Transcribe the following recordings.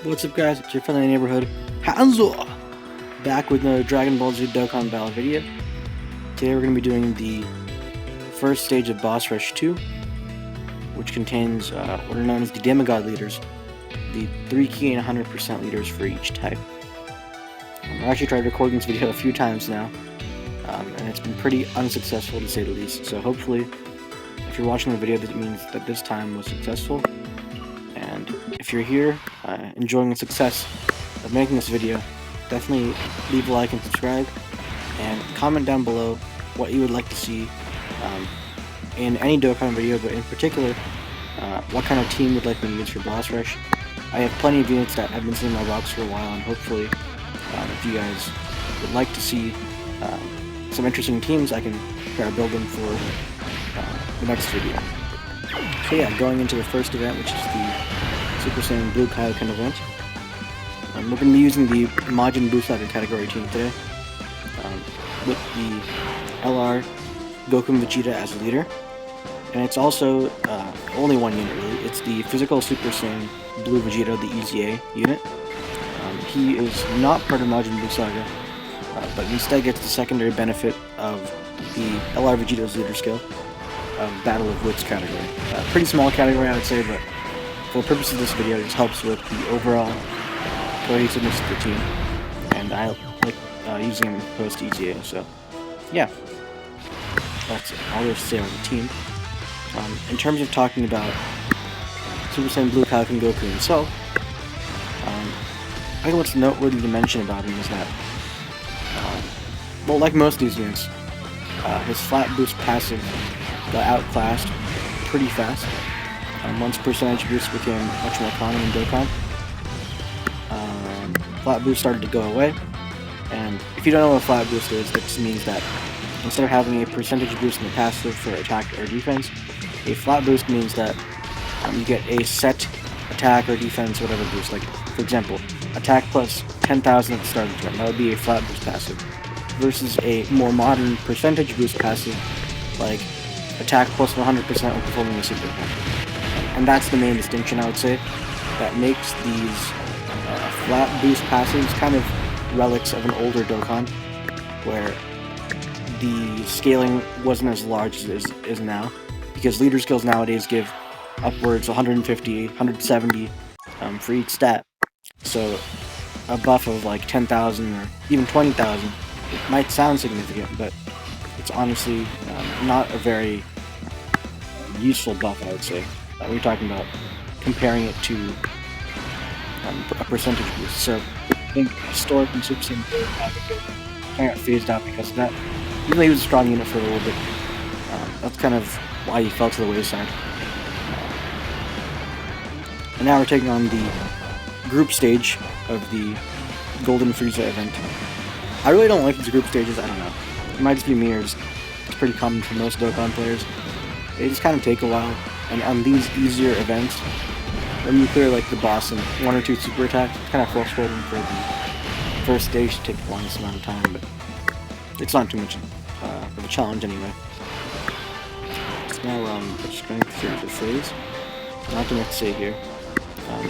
What's up, guys? It's your friendly neighborhood Hanzo, back with another Dragon Ball Z Dokkan Battle video. Today we're going to be doing the first stage of Boss Rush 2, which contains what are known as the Demigod leaders, the 3 key and 100% leaders for each type. I've actually tried recording this video a few times now, and it's been pretty unsuccessful to say the least, so hopefully if you're watching the video that means that this time was successful. And if you're here, enjoying the success of making this video, definitely leave a like and subscribe, and comment down below what you would like to see in any Dokkan video, but in particular, what kind of team you'd like me to use for Boss Rush. I have plenty of units that have been sitting in my box for a while, and hopefully, if you guys would like to see some interesting teams, I can try to build them for the next video. So yeah, going into the first event, which is the Super Saiyan Blue Kaioken event. We're going to be using the Majin Blue Saga category team today, with the LR Goku and Vegeta as a leader. And it's also only one unit really. It's the Physical Super Saiyan Blue Vegeta, the EZA unit. He is not part of Majin Blue Saga, but instead gets the secondary benefit of the LR Vegeta's leader skill of Battle of Wits category. Pretty small category, I would say, but for the purpose of this video, it just helps with the overall cohesiveness of the team, and I like using him opposed to EZA, so yeah, that's all there's to say on the team. In terms of talking about Super Saiyan Blue Kaioken Goku himself, I think what's noteworthy to mention about him is that, well, like most of these units, his flat boost passive got outclassed pretty fast. Once percentage boost became much more common in Dokkan, flat boost started to go away. And if you don't know what a flat boost is, that just means that instead of having a percentage boost in the passive for attack or defense, a flat boost means that you get a set attack or defense, whatever boost. Like, for example, attack plus 10,000 at the start of the turn. That would be a flat boost passive. Versus a more modern percentage boost passive, like attack plus 100% when performing a super attack. And that's the main distinction, I would say, that makes these flat boost passives kind of relics of an older Dokkan, where the scaling wasn't as large as it is now, because leader skills nowadays give upwards 150, 170 for each stat. So a buff of like 10,000 or even 20,000, it might sound significant, but it's honestly not a very useful buff, I would say. We're talking about comparing it to a percentage boost. So I think historically Super Saiyan Blue kind of got phased out because of that. Even though he was a strong unit for a little bit, that's kind of why he fell to the wayside. And now we're taking on the group stage of the Golden Frieza event. I really don't like these group stages, I don't know. It might just be me, or it's pretty common for most Dokkan players. They just kind of take a while, and on these easier events, when you clear like the boss and 1 or 2 super attacks, it's kind of frustrating for the first stage to take the longest amount of time, but it's not too much of a challenge anyway. So now we're just going through the phase. Not too much to say here.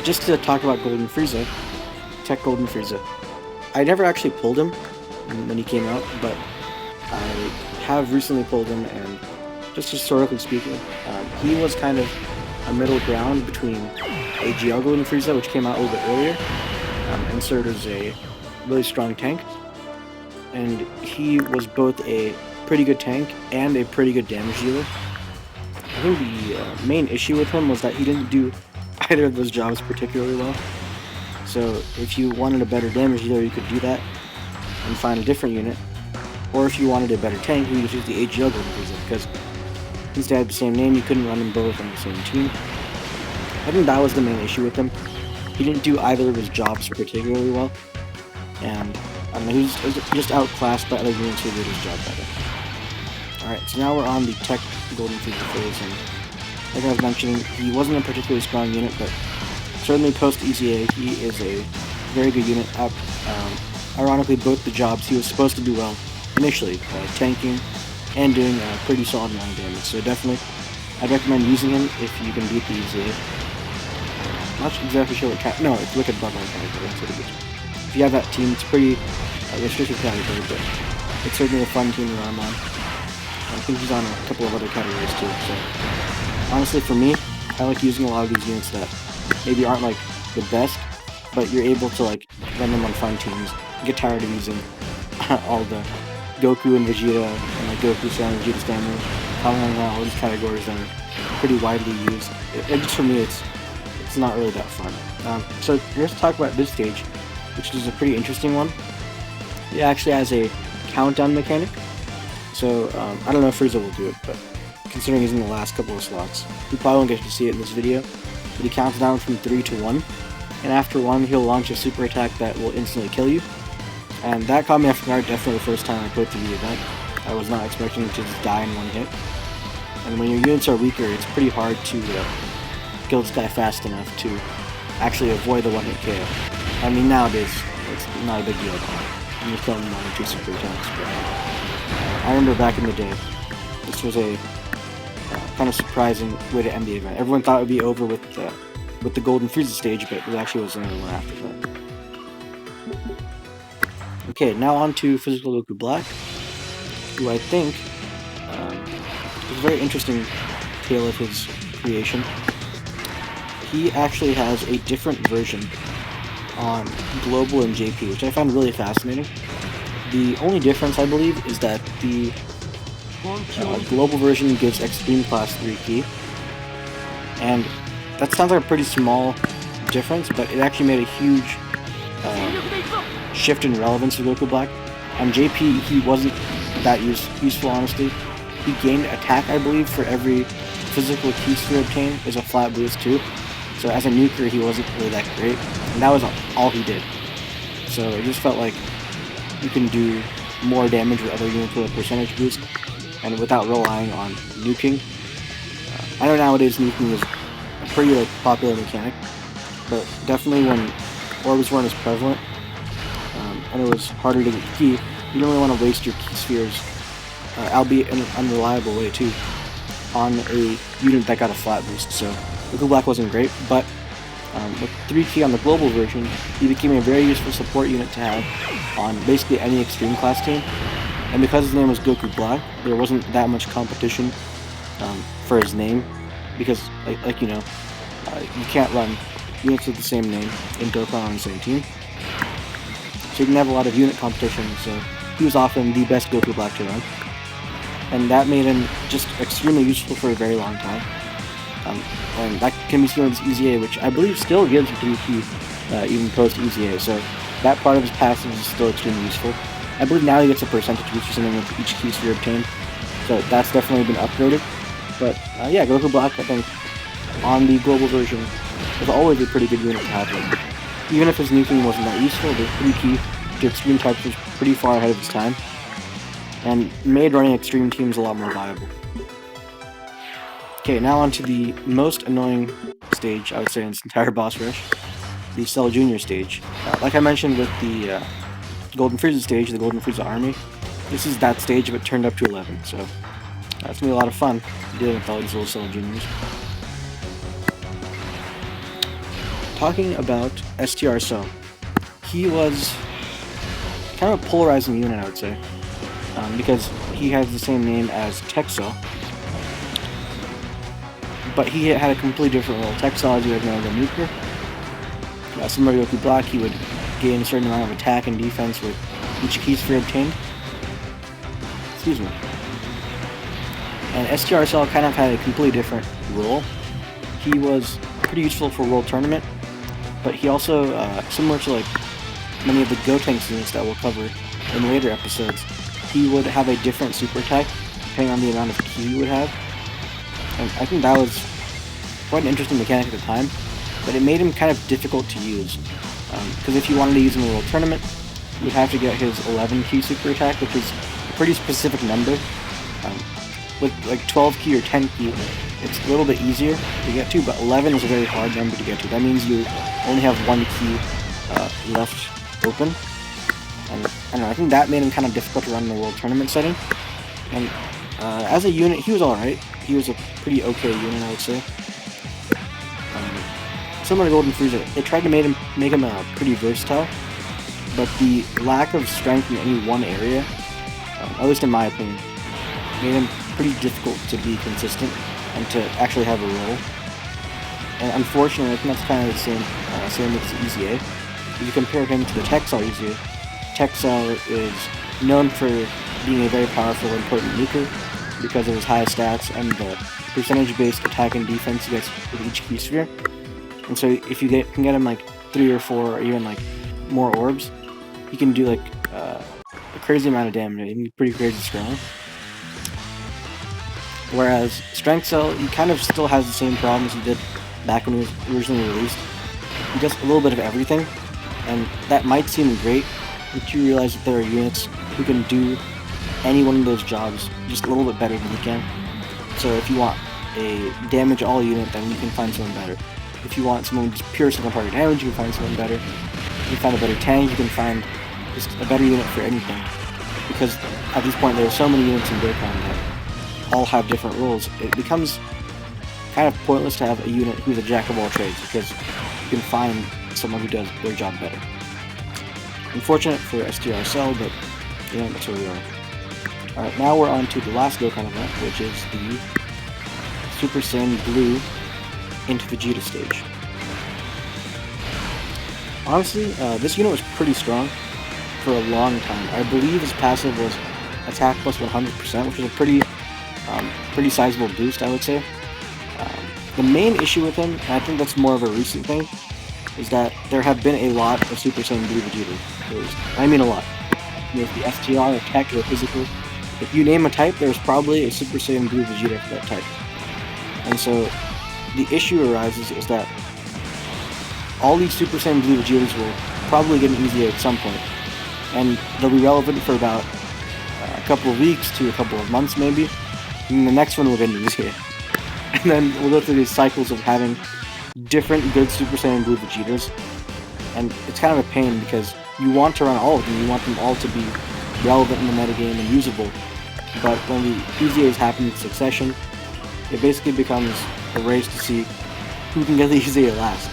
Just to talk about Golden Frieza, Tech Golden Frieza. I never actually pulled him when he came out, but I have recently pulled him, and just historically speaking, he was kind of a middle ground between a GL Golden Frieza, which came out a little bit earlier, and served as a really strong tank. And he was both a pretty good tank and a pretty good damage dealer. I think the main issue with him was that he didn't do either of those jobs particularly well. So if you wanted a better damage dealer, you could do that and find a different unit. Or if you wanted a better tank, you could use the AGL Golden Frieza, because since they had the same name, you couldn't run them both on the same team. I think that was the main issue with him. He didn't do either of his jobs particularly well, and I don't know, he was just outclassed by other units who did his job better. Alright, so now we're on the Tech Golden Frieza phase, and like I was mentioning, he wasn't a particularly strong unit, but certainly post-EZA, he is a very good unit. Ironically, both the jobs he was supposed to do well initially, tanking and doing a pretty solid amount of damage. So definitely, I'd recommend using him if you can beat the EZA. not exactly sure what no, it's Wicked Bloodline category, that's what it is. If you have that team, it's pretty restricted category, but it's certainly a fun team to run on. I think he's on a couple of other categories too, so honestly for me, I like using a lot of these units that maybe aren't like the best, but you're able to like run them on fun teams. Get tired of using all the Goku and Vegeta and like Goku Stamina, Vegeta Stamina, all these categories that are pretty widely used. It just for me, it's not really that fun. So let's talk about this stage, which is a pretty interesting one. It actually has a countdown mechanic. So I don't know if Frieza will do it, but considering he's in the last couple of slots, we probably won't get to see it in this video. But he counts down from 3 to 1, and after 1 he'll launch a super attack that will instantly kill you. And that caught me off guard definitely the first time I played through the event. I was not expecting to just die in one hit. And when your units are weaker, it's pretty hard to kill this guy fast enough to actually avoid the one-hit KO. I mean, nowadays, it's not a big deal at all. You just kill him on 2 super attacks. But I remember back in the day, this was a kind of surprising way to end the event. Everyone thought it would be over with the Golden Frieza stage, but it actually was another one after that. Okay, now on to Physical Goku Black, who I think is a very interesting tale of his creation. He actually has a different version on Global and JP, which I found really fascinating. The only difference, I believe, is that the Global version gives Extreme Class 3 Ki, and that sounds like a pretty small difference, but it actually made a huge shift in relevance to Goku Black. On JP, he wasn't that useful, honestly. He gained attack, I believe, for every physical Ki sphere obtained as a flat boost too. So as a nuker, he wasn't really that great, and that was all he did. So it just felt like you can do more damage with other units with a percentage boost, and without relying on nuking. I know nowadays nuking is a pretty popular mechanic, but definitely when orbs weren't as prevalent, and it was harder to get Ki, you don't really want to waste your Ki spheres, albeit in an unreliable way too, on a unit that got a flat boost. So Goku Black wasn't great, but with 3 Ki on the global version, he became a very useful support unit to have on basically any extreme class team. And because his name was Goku Black, there wasn't that much competition for his name, because like you know, you can't run units with the same name in Dokkan on the same team. So he didn't have a lot of unit competition, so he was often the best Goku Black to run. And that made him just extremely useful for a very long time. And that can be seen with his EZA, which I believe still gives 3 Ki even post EZA, so that part of his passive is still extremely useful. I believe now he gets a percentage boost or something with each Ki sphere obtained, so that's definitely been upgraded. But yeah, Goku Black, I think, on the global version, was always a pretty good unit to have. Like, even if his nuking wasn't that useful, the 3 Ki to extreme types was pretty far ahead of its time, and made running extreme teams a lot more viable. Okay, now on to the most annoying stage, I would say, in this entire boss rush, the Cell Jr. stage. Like I mentioned with the Golden Frieza stage, the Golden Frieza Army, this is that stage, but turned up to 11, so that's gonna be a lot of fun dealing with all these little Cell Juniors. Talking about STR Cell, he was kind of a polarizing unit, I would say, because he has the same name as Tech Cell, but he had a completely different role. Tech Cell, as you guys know, the nuker. Similar to Goku Black, he would gain a certain amount of attack and defense with each Ki sphere obtained. Excuse me. And STR Cell kind of had a completely different role. He was pretty useful for World Tournament, but he also, similar to like many of the Gotenks units that we'll cover in later episodes, he would have a different super attack depending on the amount of Ki he would have. And I think that was quite an interesting mechanic at the time, but it made him kind of difficult to use. Because if you wanted to use him in a World Tournament, you'd have to get his 11 Ki super attack, which is a pretty specific number. With like 12 Ki or 10 Ki, it's a little bit easier to get to, but 11 is a very hard number to get to. That means you only have 1 Ki left open. And I don't know, I think that made him kind of difficult to run in the World Tournament setting. And as a unit, he was alright. He was a pretty okay unit, I would say. similar to Golden Frieza, they tried to make him pretty versatile, but the lack of strength in any one area, at least in my opinion, made him pretty difficult to be consistent and to actually have a role. And unfortunately, I think that's kind of the same with EZA. If you compare him to the Texel EZA, Texel is known for being a very powerful and potent nuker because of his high stats and the percentage-based attack and defense he gets with each key sphere. And so if you can get him like 3 or 4 or even like more orbs, he can do like a crazy amount of damage. He can be pretty crazy strong. Whereas Strength Cell, he kind of still has the same problems he did back when he was originally released. He does a little bit of everything, and that might seem great until you realize that there are units who can do any one of those jobs just a little bit better than you can. So if you want a damage all unit, then you can find someone better. If you want someone with just pure single target damage, you can find someone better. If you find a better tank, you can find just a better unit for anything. Because at this point there are so many units in Dokkan that all have different roles. It becomes kind of pointless to have a unit who's a jack of all trades, because you can find someone who does their job better. Unfortunate for STR Cell, but yeah, that's where we are. Alright, now we're on to the last Dokkan event, which is the Super Saiyan Blue into Vegeta stage. Honestly, this unit was pretty strong for a long time. I believe his passive was attack plus 100%, which is a pretty sizable boost, I would say. The main issue with him, and I think that's more of a recent thing, is that there have been a lot of Super Saiyan Blue Vegeta. I mean a lot. There's the STR, or Tech, or Physical. If you name a type, there's probably a Super Saiyan Blue Vegeta for that type. And so, the issue arises is that all these Super Saiyan Blue Vegetas will probably get an EZA at some point, and they'll be relevant for about a couple of weeks to a couple of months maybe, and the next one will get an EZA. And then we'll go through these cycles of having different good Super Saiyan Blue Vegetas, and it's kind of a pain because you want to run all of them, you want them all to be relevant in the metagame and usable, but when the EZAs happen in succession, it basically becomes a race to see who can get the EZA last,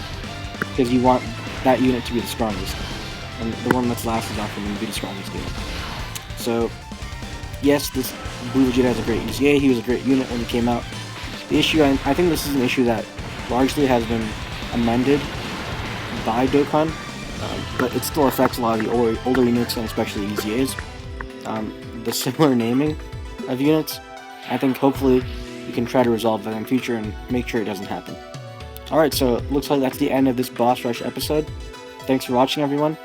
because you want that unit to be the strongest, and the one that's last is often going to be the strongest unit. So, yes, this Blue Vegeta has a great EZA, he was a great unit when he came out. The issue, I think this is an issue that largely has been amended by Dokkan, but it still affects a lot of the older units, and especially EZAs. The similar naming of units, I think hopefully we can try to resolve that in the future and make sure it doesn't happen. Alright, so it looks like that's the end of this Boss Rush episode. Thanks for watching, everyone.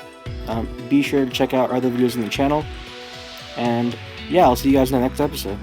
Be sure to check out our other videos in the channel, and yeah, I'll see you guys in the next episode.